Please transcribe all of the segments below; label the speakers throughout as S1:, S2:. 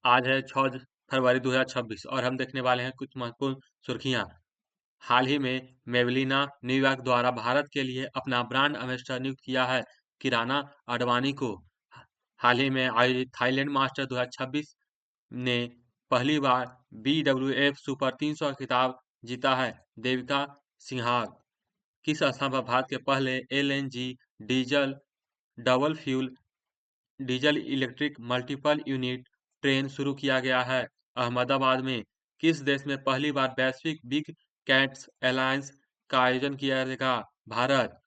S1: आज है 6 फरवरी 2026 और हम देखने वाले हैं कुछ महत्वपूर्ण सुर्खियां। हाल ही में मेवलिना न्यूयॉर्क द्वारा भारत के लिए अपना ब्रांड एम्बेसडर नियुक्त किया है। किराना आडवाणी को हाल ही में आयोजित थाईलैंड मास्टर 2026 ने पहली बार BWF सुपर 300 खिताब जीता है। देविका सिंहाग किस स्थान पर भारत के पहले LNG diesel double fuel diesel electric multiple unit train शुरू किया गया है। अहमदाबाद में किस देश में पहली बार वैश्विक बिग कैट्स अलायंस का आयोजन किया जाएगा? भारत।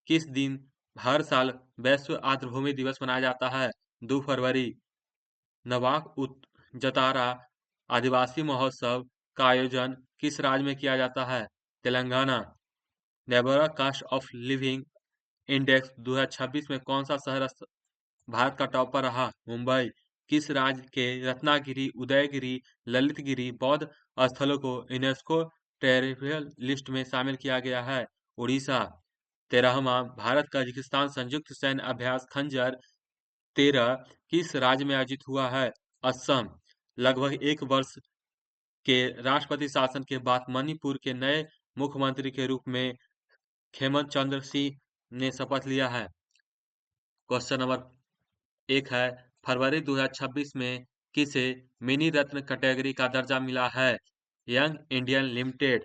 S1: किस दिन हर साल विश्व आर्द्रभूमि दिवस मनाया जाता है? 2 फरवरी। नवाक उत जतारा आदिवासी महोत्सव का आयोजन किस राज्य में किया जाता है? तेलंगाना। नेबरा कास्ट ऑफ लिविंग इंडेक्स 2026 में कौन सा शहर भारत का टॉपर रहा? मुंबई। किस राज्य के रत्नागिरी, उदयगिरी, ललितगिरी बौद्ध स्थलों को यूनेस्को टेरिटोरियल लिस्ट में शामिल किया गया है? उड़ीसा। 13वां भारत कजाकिस्तान संयुक्त सैन्य अभ्यास खंजर 13 किस राज्य में आयोजित हुआ है? असम। लगभग एक वर्ष के राष्ट्रपति शासन के बाद मणिपुर के नए मुख्यमंत्री के रूप में हेमंत चंद्र सिंह ने शपथ लिया है। क्वेश्चन नंबर 1 है, फरवरी 2026 में किसे मिनी रत्न कैटेगरी का दर्जा मिला है? Young Indian limited.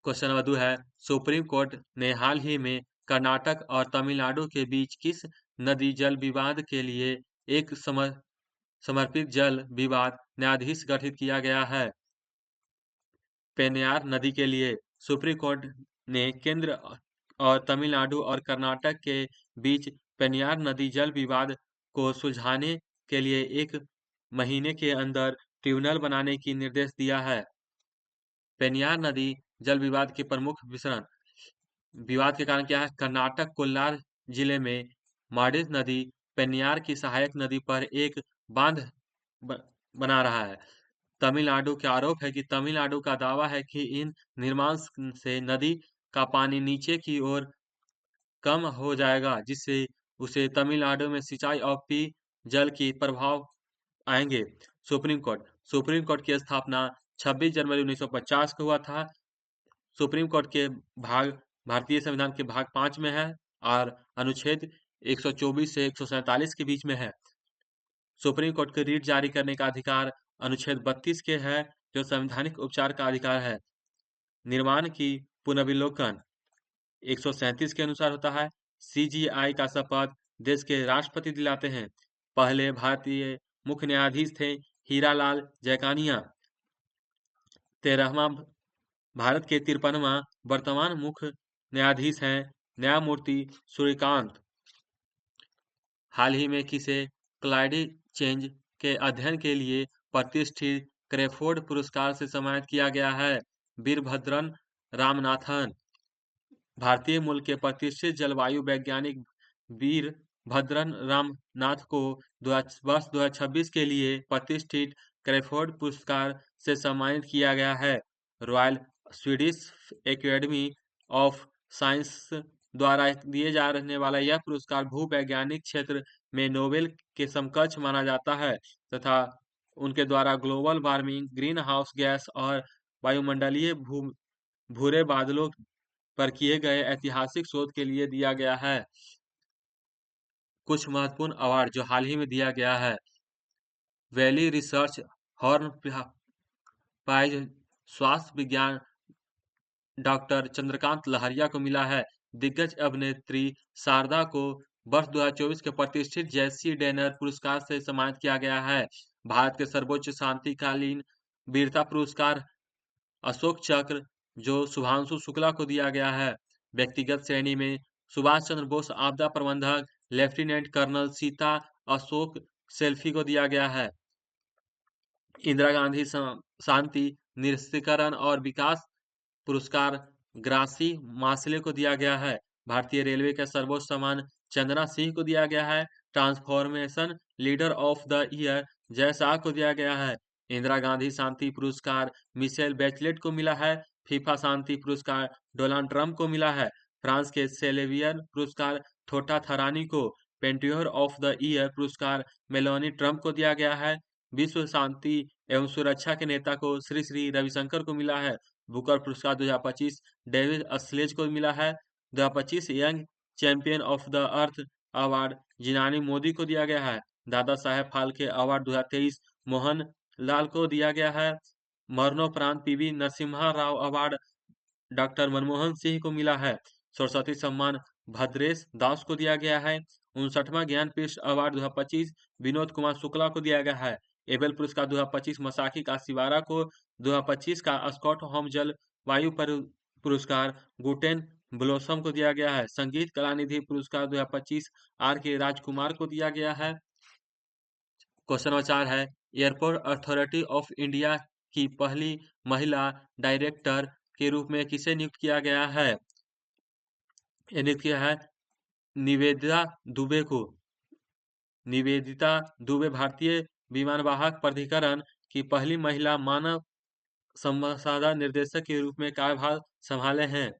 S1: Question number 2 है, सुप्रीम कोर्ट ने हाल ही में कर्नाटक और तमिलनाडु के बीच किस नदी जल विवाद के लिए एक समर्पित जल विवाद न्यायाधीश गठित किया गया है? पेन्नार नदी के लिए सुप्रीम कोर्ट ने केंद्र और तमिलनाडु और कर्नाटक के बीच पेन्नार नदी जल विवाद को सुलझाने के लिए 1 महीने के अंदर ट्रिब्यूनल बनाने की निर्देश दिया है। पेन्नार नदी जल विवाद के प्रमुख विवरण विवाद के कारण क्या है? कर्नाटक कोल्लार जिले में मांडवी नदी पेन्नार की सहायक नदी पर एक बांध ब बना रहा है। तमिलनाडु का आरोप है कि तमिलनाडु का दावा है कि इन निर्माण से नदी का पानी नीचे की ओर कम हो जाएगा, जिससे उसे तमिलनाडु में सिंचाई और जल की प्रभाव आएंगे। सुप्रीम कोर्ट की स्थापना 26 जनवरी 1950 को हुआ था। सुप्रीम कोर्ट के भाग भारतीय संविधान के भाग 5 में है और अनुच्छेद 124 से 147 के बीच में है। सुप्रीम कोर्ट को रीट जारी करने का अधिकार अनुच्छेद 32 के है, जो संवैधानिक उपचार का अधिकार है। निर्माण की पुनर्विलोकन 137 के अनुसार होता है। CGI का शपथ देश के राष्ट्रपति दिलाते हैं। पहले भारतीय मुख्य न्यायाधीश थे हीरालाल जैकानिया। 13वां भारत के 53वां वर्तमान मुख्य न्यायाधीश हैं न्यायमूर्ति सूर्यकांत। हाल ही में किसे क्लाइमेट चेंज के अध्ययन के लिए प्रतिष्ठित क्रेफोर्ड पुरस्कार से सम्मानित किया गया है? वीरभद्रन रामनाथन। भारतीय मूल के प्रतिष्ठित जलवायु वैज्ञानिक वीरभद्रन रामनाथ को वर्ष 2026 के लिए प्रतिष्ठित क्रेफोर्ड पुरस्कार से सम्मानित किया गया है। Royal Swedish academy of science द्वारा दिए जाने वाला यह पुरस्कार भूवैज्ञानिक क्षेत्र में नोबेल के समकक्ष माना जाता है तथा उनके द्वारा global warming, green house gas और वायुमंडलीय भूरे बादलों पर किए गए ऐतिहासिक शोध के लिए दिया गया है। कुछ महत्वपूर्ण अवार्ड जो हाल ही में दिया गया है। वैली रिसर्च हॉर्न प्राइज स्वास्थ्य विज्ञान डॉक्टर चंद्रकांत लहरिया को मिला है। दिग्गज अभिनेत्री शारदा को वर्ष 2024 के प्रतिष्ठित जेसी डेनर पुरस्कार से सम्मानित किया गया है। भारत के सर्वोच्च शांतिकालीन वीरता पुरस्कार अशोक चक्र जो शुभांशु शुक्ला को दिया गया है। व्यक्तिगत श्रेणी में सुभाष चंद्र बोस आपदा प्रबंधक lieutenant colonel Sita Ashok selfie को दिया गया है। इंदिरा गांधी शांति निरस्त्रीकरण और विकास पुरस्कार ग्रासी मास्ले को दिया गया है। भारतीय रेलवे का सर्वोच्च सम्मान चंदना सिंह को दिया गया है। Transformation leader of the year Jay Shah को दिया गया है। इंदिरा गांधी शांति पुरस्कार मिशेल बैचलेट को मिला है। फीफा शांति पुरस्कार डोनाल्ड ट्रंप को मिला है। फ्रांस के सेलेवियर पुरस्कार थोटा थरानी को, पेंट्रियट ऑफ द ईयर पुरस्कार मेलानी ट्रंप को दिया गया है। विश्व शांति एवं सुरक्षा के नेता को श्री श्री रविशंकर को मिला है। बुकर पुरस्कार 2025 डेविड असलेज को मिला है। 2025 young champion of the earth award जिनानी मोदी को दिया गया है। दादा साहेब फाल्के अवार्ड 2023 मोहन लाल को दिया गया है। मरणोपरांत P V Narasimha Rao award doctor Manmohan Singh को मिला है। सरस्वती सम्मान भद्रेश दास को दिया गया है। 59वां ज्ञानपीठ अवार्ड 2025 विनोद कुमार शुक्ला को दिया गया है। एबेल पुरस्कार 2025 मसाकी काशीवारा को। 2025 का स्कॉट होम जलवायु पुरस्कार गुटेन ब्लोसम को दिया गया है। संगीत कलानिधि पुरस्कार 2025 आर के राजकुमार को दिया गया है। क्वेश्चन नंबर 4 है, एयरपोर्ट अथॉरिटी ऑफ इंडिया की पहली महिला डायरेक्टर के रूप में किसे नियुक्त किया गया है? नियुक्त किया है निवेदिता दुबे को। निवेदिता दुबे भारतीय विमानवाहक प्राधिकरण की पहली महिला मानव संसाधन निर्देशक के रूप में कार्यभार संभाले हैं।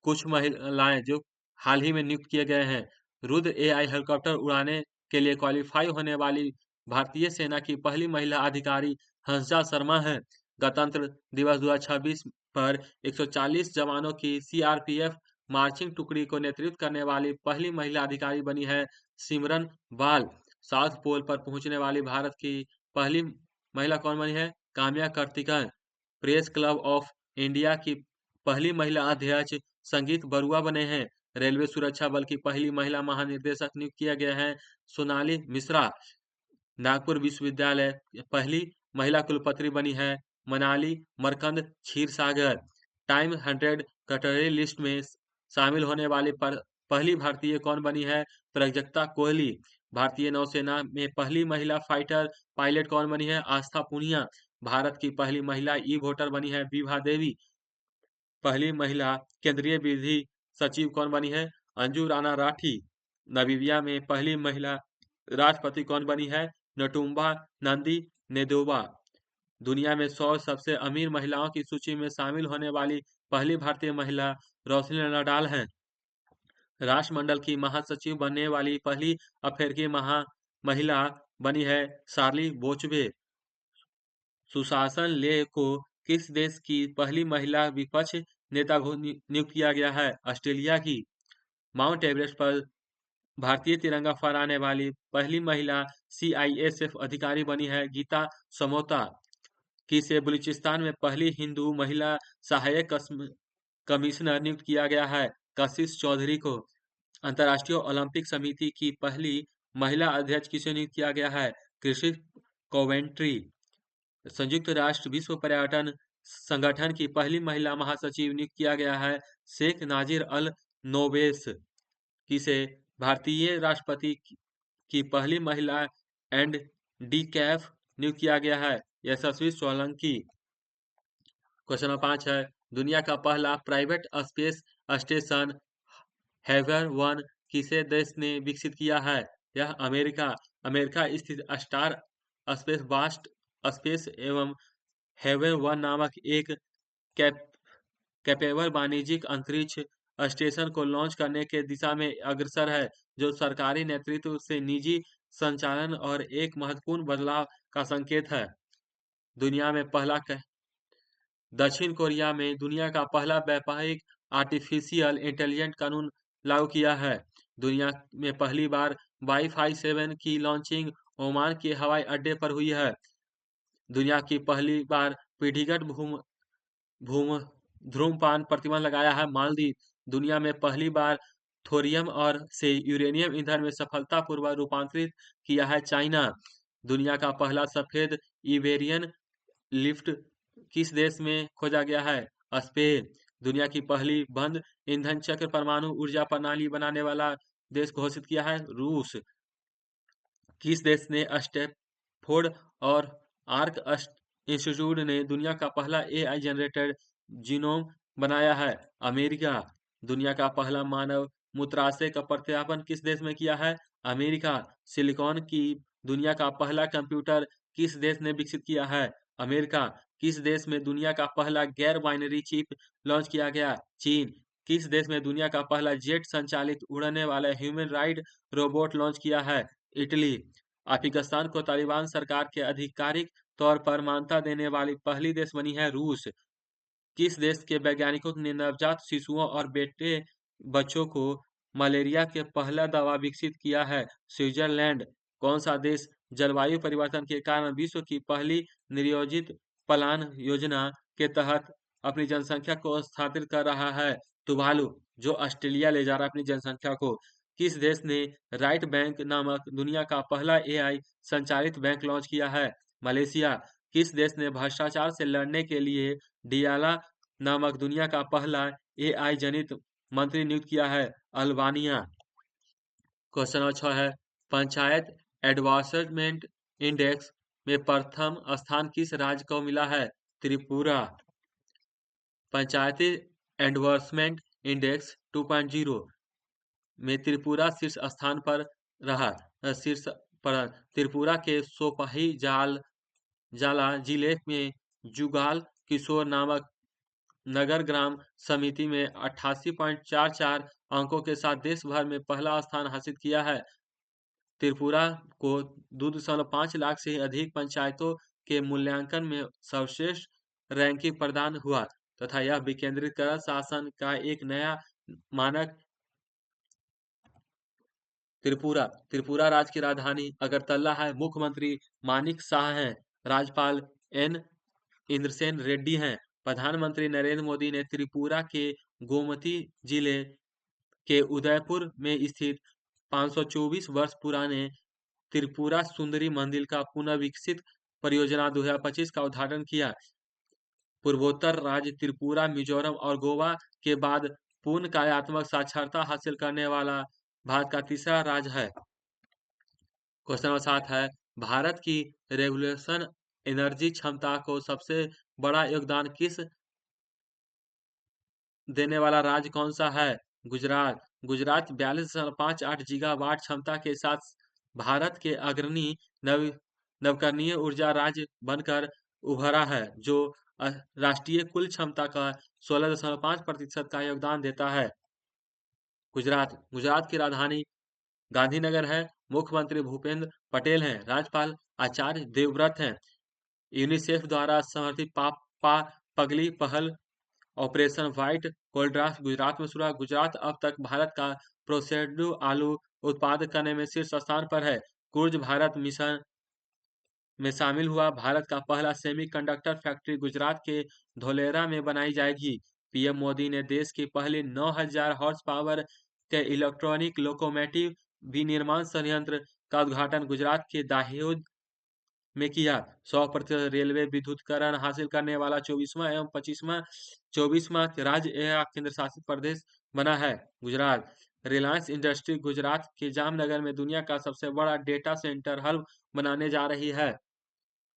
S1: कुछ महिलाएं जो हाल ही में नियुक्त किए गए हैं। रुद्र AI हेलीकॉप्टर उड़ाने के लिए क्वालिफाई होने वाली भारतीय सेना की पहली महिला अधिकारी हंसा शर्मा है। गणतंत्र दिवस 2026 पर 140 जवानों की CRPF मार्चिंग टुकड़ी को नेतृत्व करने वाली पहली महिला अधिकारी बनी है सिमरन बाल। साउथ पोल पर पहुंचने वाली भारत की पहली महिला कौन बनी है? Kamya Karthikeyan. Press club of India की पहली महिला अध्यक्ष संगीत बरुआ बने हैं। रेलवे सुरक्षा बल की पहली महिला महानिदेशक नियुक्त किया गया है सोनाली मिश्रा। नागपुर विश्वविद्यालय पहली महिला कुलपति बनी है Manali Markand Kshirsagar. Time 100 category list में शामिल होने वाली पहली भारतीय कौन बनी है? प्रजक्ता कोहली। भारतीय नौसेना में पहली महिला फाइटर पायलट कौन बनी है? आस्था पुनिया। भारत की पहली महिला ई वोटर बनी है विभा देवी। पहली महिला केंद्रीय विधि सचिव कौन बनी है? अंजू राणा राठी। नामीबिया में पहली महिला राष्ट्रपति कौन बनी है? नटुम्बा नंदी नेदोवा। दुनिया में 100 सबसे अमीर महिलाओं की सूची में शामिल होने वाली पहली भारतीय महिला रोशनी नडाल हैं। राष्ट्रमंडल की महासचिव बनने वाली पहली अफ्रीकी महिला बनी है शार्ली बोचबे। सुशासन ले को किस देश की पहली महिला विपक्ष नेता नियुक्त किया गया है? ऑस्ट्रेलिया की। माउंट एवरेस्ट पर भारतीय तिरंगा फहराने वाली पहली महिला CISF अधिकारी बनी है गीता समोता। किसे बलूचिस्तान में पहली हिंदू महिला सहायक कमिश्नर नियुक्त किया गया है? कशिश चौधरी को। अंतर्राष्ट्रीय ओलंपिक समिति की पहली महिला अध्यक्ष किसे नियुक्त किया गया है? कृषि कोवेंट्री। संयुक्त राष्ट्र विश्व पर्यटन संगठन की पहली महिला महासचिव नियुक्त किया गया है शेख नाजिर अल नोबेस। किसे भारतीय राष्ट्रपति की पहली महिला एंड डी कैफ नियुक्त किया गया है? यशस्वी सोलंकी। क्वेश्चन नंबर 5 है, दुनिया का पहला प्राइवेट स्पेस स्टेशन हेवर 1 किसे देश ने विकसित किया है? यह अमेरिका। अमेरिका स्थित स्टार स्पेस वास्ट स्पेस एवं हेवन 1 नामक एक कैपेबल वाणिज्यिक अंतरिक्ष स्टेशन को लॉन्च करने के दिशा में अग्रसर है, जो सरकारी नेतृत्व से निजी संचालन और एक महत्वपूर्ण बदलाव का संकेत है। दुनिया में पहला दक्षिण कोरिया में दुनिया का पहला वैश्विक आर्टिफिशियल इंटेलिजेंस कानून लागू किया है। दुनिया में पहली बार वाईफाई 7 की लॉन्चिंग ओमान के हवाई अड्डे पर हुई है। दुनिया की पहली बार पीढ़ीगत भूम धूम्रपान प्रतिबंध लगाया है मालदीव। दुनिया में पहली बार थोरियम और से यूरेनियम ईंधन में सफलतापूर्वक रूपांतरित किया है चाइना। दुनिया का पहला सफेद इबेरियन लिफ्ट किस देश में खोजा गया है? स्पेन। दुनिया की पहली बंद ईंधन चक्र परमाणु ऊर्जा प्रणाली बनाने वाला देश घोषित किया है रूस। किस देश ने स्टैनफोर्ड और आर्क इंस्टीट्यूट ने दुनिया का पहला AI जनरेटेड जीनोम बनाया है? अमेरिका। दुनिया का पहला मानव मूत्राशय का प्रत्यारोपण किस देश में किया है? अमेरिका। सिलिकॉन की दुनिया का पहला कंप्यूटर किस देश ने विकसित किया है? अमेरिका। किस देश में दुनिया का पहला गैर बाइनरी चिप लॉन्च किया गया? चीन। किस देश में दुनिया का पहला जेट संचालित उड़ने वाला ह्यूमन राइड रोबोट लॉन्च किया है? इटली। पाकिस्तान को तालिबान सरकार के आधिकारिक तौर पर मान्यता देने वाली पहली देश बनी है रूस। किस देश के वैज्ञानिकों ने नवजात शिशुओं और बेटे बच्चों को मलेरिया के पहला दवा विकसित किया है? स्विट्जरलैंड। कौन सा देश जलवायु परिवर्तन के कारण विश्व की पहली नियोजित पलायन योजना के तहत अपनी जनसंख्या को स्थापित कर रहा है? तुवालु, जो ऑस्ट्रेलिया ले जा रहा है अपनी जनसंख्या को। किस देश ने राइट बैंक नामक दुनिया का पहला एआई संचालित बैंक लॉन्च किया है? मलेशिया। किस देश ने भ्रष्टाचार से लड़ने के लिए डियाला नामक दुनिया का पहला एआई जनित मंत्री नियुक्त किया है? अल्बानिया। क्वेश्चन नंबर 6 है, पंचायत एडवांसमेंट इंडेक्स में प्रथम स्थान किस राज्य को मिला है? त्रिपुरा। पंचायती एडवांसमेंट इंडेक्स 2.0 में त्रिपुरा शीर्ष स्थान पर रहा। शीर्ष पर त्रिपुरा के सोपाही जाला जिले में जुगाल किशोर नामक नगर ग्राम समिति में 88.44 अंकों के साथ देश भर में पहला स्थान हासिल किया है। त्रिपुरा को 2.5 लाख से अधिक पंचायतों के मूल्यांकन में सर्वश्रेष्ठ रैंकिंग प्रदान हुआ तथा यह विकेंद्रीकृत शासन का एक नया मानक। त्रिपुरा राज्य की राजधानी अगरतला है। मुख्यमंत्री मानिक शाह हैं। राज्यपाल एन इंद्रसेन रेड्डी हैं। प्रधानमंत्री नरेंद्र मोदी ने त्रिपुरा के गोमती जिले के उदयपुर में स्थित 524 वर्ष पुराने त्रिपुरा सुंदरी मंदिर का पुनर्विकसित परियोजना 2025 का उद्घाटन किया। पूर्वोत्तर राज्य त्रिपुरा, मिजोरम और गोवा के बाद पूर्ण कार्यात्मक साक्षरता हासिल करने वाला भारत का तीसरा राज्य है। क्वेश्चन नंबर 7 है, भारत की रेवोल्यूशन एनर्जी क्षमता को सबसे बड़ा योगदान किस देने वाला राज्य कौन सा है? गुजरात। गुजरात 42.58 गीगावाट क्षमता के साथ भारत के अग्रणी नवकरणीय ऊर्जा राज्य बनकर उभरा है, जो राष्ट्रीय कुल क्षमता का 16.5% का योगदान देता है। गुजरात की राजधानी गांधीनगर है। मुख्यमंत्री भूपेंद्र पटेल हैं। राज्यपाल आचार्य देवव्रत हैं। यूनिसेफ द्वारा समर्थित पापा पगली पहल ऑपरेशन व्हाइट कोल्ड्रास गुजरात में शुरू हुआ। गुजरात अब तक भारत का प्रोसेस्ड आलू उत्पादन करने में शीर्ष स्थान पर है। कुर्ज भारत मिशन में शामिल हुआ। भारत का पहला सेमीकंडक्टर फैक्ट्री गुजरात के धोलेरा में बनाई जाएगी। पीएम मोदी ने देश की पहली 9000 हॉर्स पावर के इलेक्ट्रॉनिक लोकोमोटिव विनिर्माण संयंत्र का उद्घाटन गुजरात के दाहोद में किया। 100% रेलवे विद्युतीकरण हासिल करने वाला 24वां एवं 24वां राज्य या केंद्र शासित प्रदेश बना है गुजरात। रिलायंस इंडस्ट्री गुजरात के जामनगर में दुनिया का सबसे बड़ा डेटा सेंटर हब बनाने जा रही है।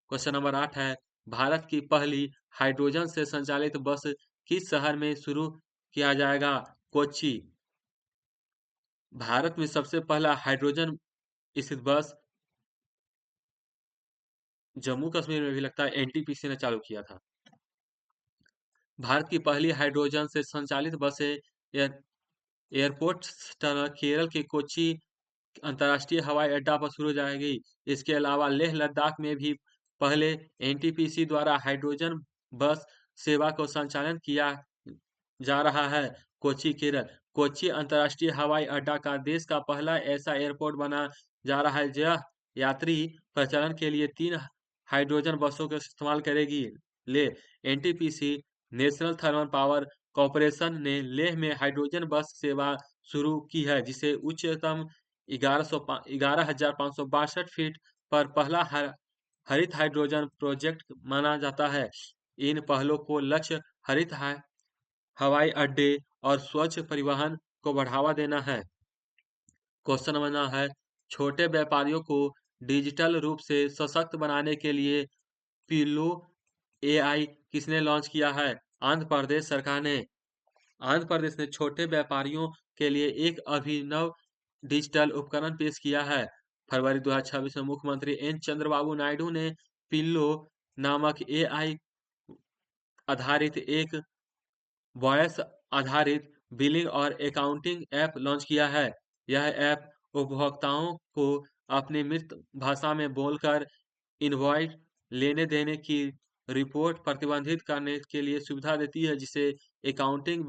S1: क्वेश्चन नंबर 8 है, भारत की पहली हाइड्रोजन से संचालित बस किस शहर में शुरू किया जाएगा? कोच्चि। भारत में सबसे पहला हाइड्रोजन स्थित बस जम्मू कश्मीर में भी लगता है एनटीपीसी ने चालू किया था। भारत की पहली हाइड्रोजन से संचालित बसें एयरपोर्ट टनल केरल के कोच्चि अंतर्राष्ट्रीय हवाई अड्डा पर शुरू हो जाएगी। इसके अलावा लेह लद्दाख में भी पहले एनटीपीसी द्वारा हाइड्रोजन बस सेवा को संचालन किया जा रहा है। कोच्चि केरल। कोच्चि अंतर्राष्ट्रीय हवाई अड्डा का देश का पहला ऐसा एयरपोर्ट बना जा रहा है जो यात्री परिचालन के लिए 3 हाइड्रोजन बसों का इस्तेमाल करेगी। NTPC national thermal power corporation ने लेह में हाइड्रोजन बस सेवा शुरू की है, जिसे उच्चतम 11,562 फीट पर पहला हरित हाइड्रोजन प्रोजेक्ट माना जाता है। इन पहलों को लक्ष्य हरित हवाई अड्डे और स्वच्छ परिवहन को बढ़ावा देना है। क्वेश्चन नंबर 9 है, छोटे व्यापारियों को डिजिटल रूप से सशक्त बनाने के लिए पिल्लो एआई किसने लॉन्च किया है? आंध्र प्रदेश सरकार ने। आंध्र प्रदेश ने छोटे व्यापारियों के लिए एक अभिनव डिजिटल उपकरण पेश किया है। फरवरी 2026 में मुख्यमंत्री एन चंद्रबाबू नायडू ने पिल्लो नामक एआई आधारित एक वॉयस आधारित बिलिंग और अकाउंटिंग ऐप लॉन्च किया है। यह ऐप उपभोक्ताओं को अपनी मृत भाषा में बोलकर इनवॉइस लेने-देने की रिपोर्ट प्रतिबंधित करने के लिए सुविधा देती है, जिससे अकाउंटिंग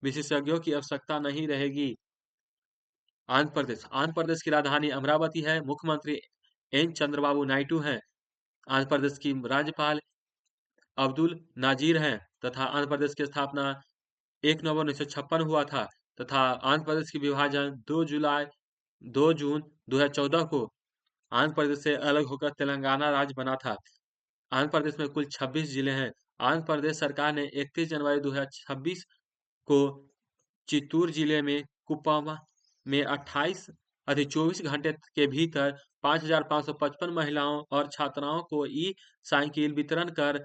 S1: विशेषज्ञों की आवश्यकता नहीं रहेगी। आंध्र प्रदेश की राजधानी अमरावती है। मुख्यमंत्री एन चंद्रबाबू नायडू हैं। आंध्र प्रदेश की राज्यपाल अब्दुल नाज़ीर हैं तथा आंध्र प्रदेश की स्थापना 1 नवंबर 1956 हुआ था तथा आंध्र प्रदेश की विभाजन 2 जून 2014 को आंध्र प्रदेश से अलग होकर तेलंगाना राज्य बना था। आंध्र प्रदेश में कुल 26 जिले हैं। आंध्र प्रदेश सरकार ने 31 जनवरी 2026 को चित्तूर जिले में कुपवामा में 24 घंटे के भीतर 5,555 महिलाओं और छात्राओं को ई-साइकिल वितरण कर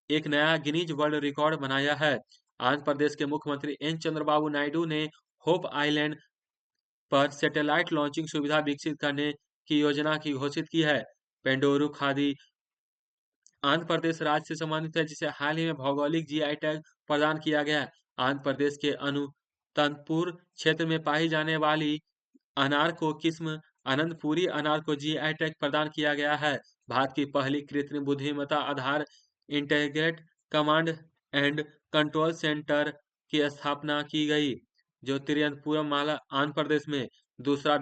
S1: एक नया गिनीज वर्ल्ड रिकॉर्ड बनाया है। आंध्र प्रदेश के मुख्यमंत्री एन चंद्रबाबू नायडू ने होप आइलैंड पर सैटेलाइट लॉन्चिंग सुविधा विकसित करने की योजना की घोषित की है। पेंडोरू खादी आंध्र प्रदेश राज्य से संबंधित है, जिसे हाल ही में भौगोलिक जीआई टैग प्रदान किया गया है। आंध्र प्रदेश के अनंतपुर क्षेत्र में पाई जाने वाली अनार को किस्म आनंदपुरी अनार को जीआई टैग प्रदान किया गया है। भारत की पहली कृत्रिम बुद्धिमत्ता आधार integrated command and control centre की स्थापना की गई, जो तिरुवनंतपुरम माला आंध्र प्रदेश में। दूसरा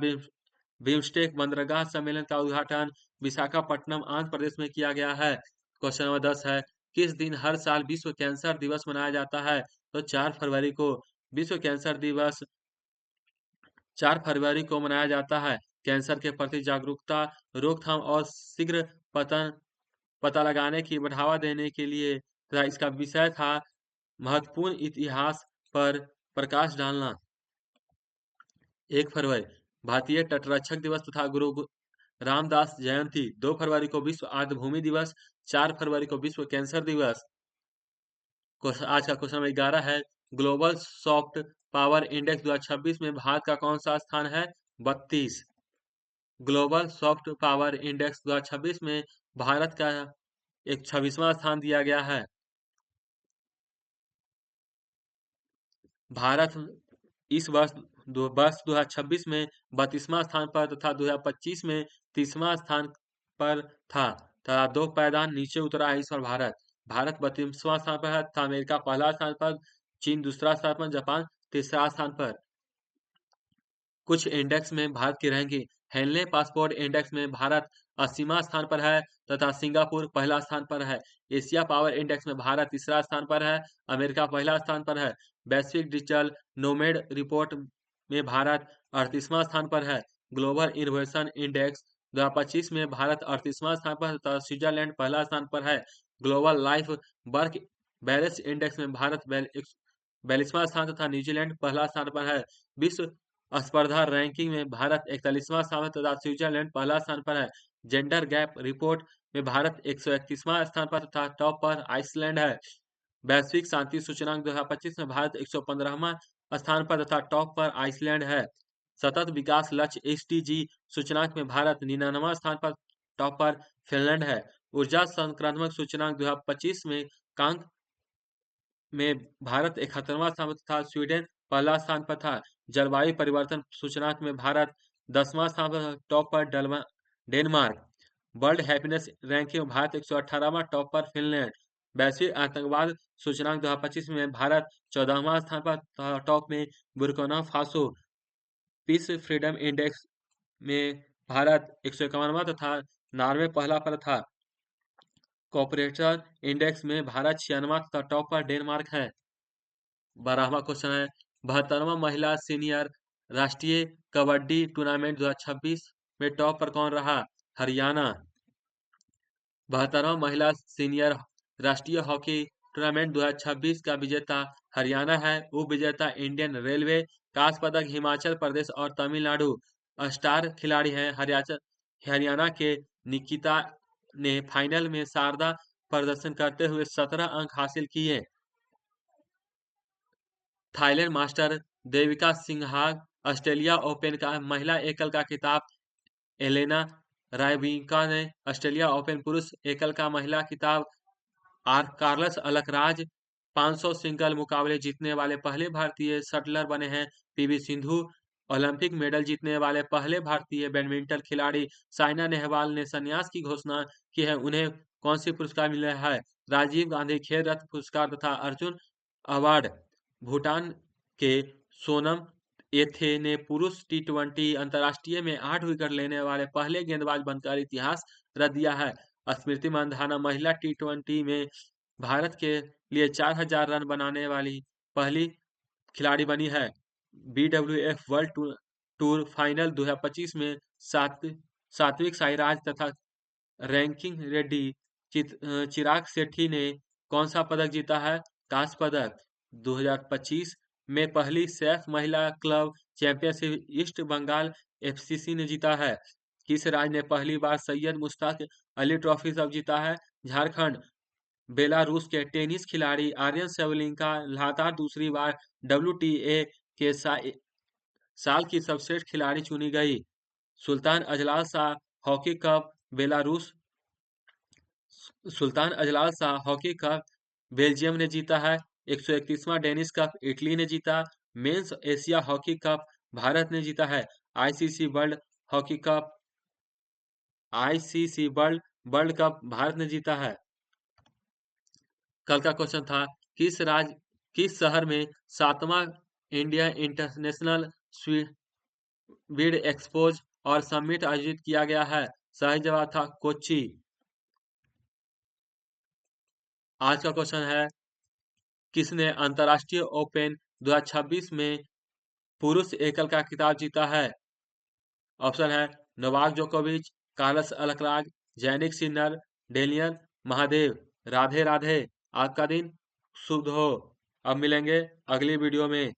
S1: बिम्स्टेक बंदरगाह सम्मेलन का उद्घाटन विशाखापट्टनम आंध्र प्रदेश में किया गया है। क्वेश्चन नंबर 10 है, किस दिन हर साल विश्व कैंसर दिवस मनाया जाता है? तो 4 फरवरी को विश्व कैंसर दिवस 4 फरवरी को मनाया जाता है। कैंसर के प्रति जागरूकता, रोकथाम और शीघ्र पता लगाने की बढ़ावा देने के लिए तथा इसका विषय था महत्वपूर्ण इतिहास पर प्रकाश डालना। 1 फरवरी भारतीय तटरक्षक दिवस तथा गुरु रामदास जयंती। 2 फरवरी को विश्व आर्द्रभूमि दिवस। 4 फरवरी को विश्व कैंसर दिवस। आज का क्वेश्चन नंबर 11 है, ग्लोबल सॉफ्ट पावर इंडेक्स 2026 में भारत का कौन सा स्थान है? 32। ग्लोबल सॉफ्ट पावर इंडेक्स 2026 में भारत का एक 26वां स्थान दिया गया है। भारत इस वर्ष 2026 में 32वां स्थान पर तथा 2025 में 30वां स्थान पर था तथा 2 पायदान नीचे उतरा है इस बार भारत। भारत 32वां स्थान पर है तथा अमेरिका पहला स्थान पर, चीन दूसरा स्थान पर, जापान तीसरा स्थान पर। कुछ इंडेक्स में भारत की रैंकिंग। हेनले पासपोर्ट इंडेक्स में भारत 80वां स्थान पर है तथा सिंगापुर पहला स्थान पर है। एशिया पावर इंडेक्स में भारत तीसरा स्थान पर है, अमेरिका पहला स्थान पर है। वैश्विक डिजिटल नोमैड रिपोर्ट में भारत 38वां स्थान पर है। ग्लोबल इनोवेशन इंडेक्स 2025 में भारत 38वां स्थान पर तथा स्विट्जरलैंड पहला स्थान पर है। Global life work balance index में भारत 42वां स्थान तथा न्यूजीलैंड पहला स्थान पर है। विश्व स्पर्धा रैंकिंग में भारत 41वां स्थान पर तथा स्विट्जरलैंड पहला स्थान पर है। जेंडर गैप रिपोर्ट में भारत 131वां स्थान पर तथा टॉप पर आइसलैंड है। वैश्विक शांति सूचकांक 2025 में भारत 115वां स्थान पर तथा टॉप पर आइसलैंड है। सतत विकास लक्ष्य एसडीजी सूचकांक में भारत 99वां स्थान पर टॉप पर फिनलैंड है। ऊर्जा संक्रामक सूचकांक 2025 में कांक में भारत 71वां स्थान पर तथा स्वीडन पहला स्थान पर था। जलवायु परिवर्तन सूचकांक में भारत 10वां स्थान पर टॉप पर डेनमार्क। वर्ल्ड हैप्पीनेस रैंकिंग में भारत 118वां टॉप पर फिनलैंड। वैश्विक आतंकवाद सूचकांक 2025 में भारत 14वां स्थान पर तथा टॉप में Burkina Faso. Peace freedom index में भारत 151वां तथा नॉर्वे पहला पर था। कॉर्पोरेशन इंडेक्स में भारत 96वां तथा टॉप पर डेनमार्क है। 12वां क्वेश्चन है, 72वां महिला सीनियर राष्ट्रीय कबड्डी टूर्नामेंट 2026 में टॉप पर कौन रहा? हरियाणा। 72वां महिला सीनियर राष्ट्रीय हॉकी टूर्नामेंट 2026 का विजेता हरियाणा है। उप विजेता इंडियन रेलवे, कांस्य पदक हिमाचल प्रदेश और तमिलनाडु। स्टार खिलाड़ी हैं हरियाणा के निकिता ने फाइनल में शानदार प्रदर्शन करते हुए 17 अंक हासिल किए। थाईलैंड मास्टर देविका सिंघाग ऑस्ट्रेलिया ओपन का महिला एकल का खिताब। एलेना रायबिंका ने ऑस्ट्रेलिया ओपन पुरुष एकल का महिला खिताब। कार्लस अलकराज 500 सिंगल मुकाबले जीतने वाले पहले भारतीय शटलर बने हैं पीवी सिंधु। ओलंपिक मेडल जीतने वाले पहले भारतीय बैडमिंटन खिलाड़ी साइना नेहवाल ने संन्यास की घोषणा की है। उन्हें कौन सी पुरस्कार मिला है? राजीव गांधी खेल रत्न पुरस्कार तथा अर्जुन अवार्ड। भूटान के सोनम एथे ने पुरुष टी20 अंतर्राष्ट्रीय में 8 विकेट लेने वाले पहले गेंदबाज बनकर इतिहास रच दिया है। स्मृति मंधाना महिला टी20 में भारत के लिए 4000 रन बनाने वाली पहली खिलाड़ी बनी है। बीडब्ल्यूएफ वर्ल्ड टूर फाइनल 2025 में सात्विक साईराज तथा रैंकिंग रेड्डी चिराग शेट्टी ने कौन सा पदक जीता है? कांस्य पदक। 2025 में पहली सैफ महिला club championship East Bengal FCC ने जीता है। किस राज्य ने पहली बार सैयद मुश्ताक अली ट्रॉफी सब जीता है? झारखंड। बेलारूस के टेनिस खिलाड़ी आर्यन सेवलिंका लगातार दूसरी बार डब्ल्यूटीए के साल की सर्वश्रेष्ठ खिलाड़ी चुनी गई। Sultan Azlan Shah hockey cup Belarus Sultan Azlan Shah hockey cup Belgium ने जीता है। 131वां डेनिस कप इटली ने जीता। Men's Asia hockey cup Bharat ने जीता है। ICC world hockey cup ICC world cup Bharat ने जीता है। कल का क्वेश्चन था किस शहर में 7वां इंडिया इंटरनेशनल स्वीड एक्सपोज और समिट आयोजित किया गया है? सही जवाब था कोच्चि। आज का क्वेश्चन है किसने अंतर्राष्ट्रीय ओपन 2026 में पुरुष एकल का खिताब जीता है? ऑप्शन है नोवाक जोकोविच, Carlos Alcaraz, जैनिक Sinnar, Daniel Mahadev. Radhe Radhe. आज का दिन शुभ हो। अब मिलेंगे अगली वीडियो में।